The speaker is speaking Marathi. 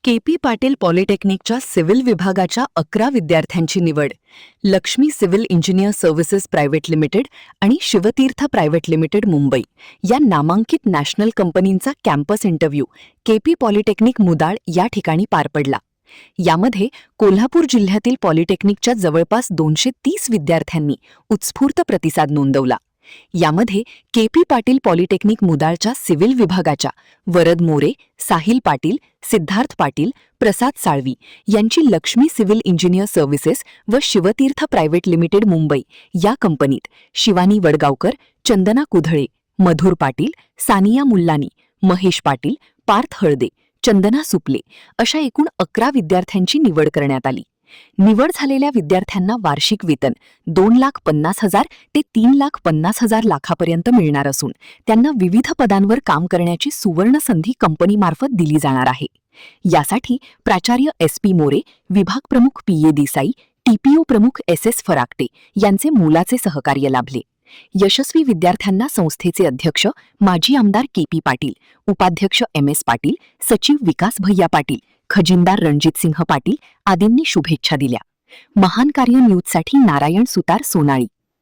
के.पी. पाटील पॉलिटेक्निकच्या सिव्हिल विभागाच्या 11 विद्यार्थ्यांची निवड. Laxmi civil engineer services private limited आणि शिवतीर्थ प्रायव्हेट लिमिटेड मुंबई या नामांकित नॅशनल कंपनींचा campus interview KP. Polytechnic Mudal या ठिकाणी पार पडला. यामध्ये कोल्हापूर जिल्ह्यातील पॉलिटेक्निकच्या जवळपास 230 विद्यार्थ्यांनी उत्स्फूर्त प्रतिसाद नोंदवला. यामध्ये के.पी. पाटील पॉलिटेक्निक मुदाळच्या सिव्हिल विभागाच्या वरद मोरे, साहिल पाटील, सिद्धार्थ पाटील, प्रसाद साळवी यांची लक्ष्मी सिव्हिल इंजिनियर सर्व्हिसेस व शिवतीर्थ प्रायव्हेट लिमिटेड मुंबई या कंपनीत, शिवानी वडगावकर, चंदना कुधळे, मधुर पाटील, सानिया मुल्लानी, महेश पाटील, पार्थ हळदे, चंदना सुपले अशा एकूण 11 विद्यार्थ्यांची निवड करण्यात आली. निवड झालेल्या विद्यार्थ्यांना वार्षिक वेतन 2,50,000 ते 3,50,000 लाखापर्यंत मिळणार असून त्यांना विविध पदांवर काम करण्याची सुवर्ण संधी कंपनीमार्फत दिली जाणार आहे. यासाठी प्राचार्य एस.पी. मोरे, विभाग प्रमुख पी.ए. देसाई, टीपीओ प्रमुख एस.एस. फराकटे यांचे मोलाचे सहकार्य लाभले. यशस्वी विद्यार्थ्यांना संस्थेचे अध्यक्ष माजी आमदार के.पी. पाटील, उपाध्यक्ष एम.एस. पाटील, सचिव विकास भैया पाटील, खजिनदार रणजितसिंह पाटील आदींनी शुभेच्छा दिल्या. महान कार्य न्यूजसाठी नारायण सुतार, सोनाळी.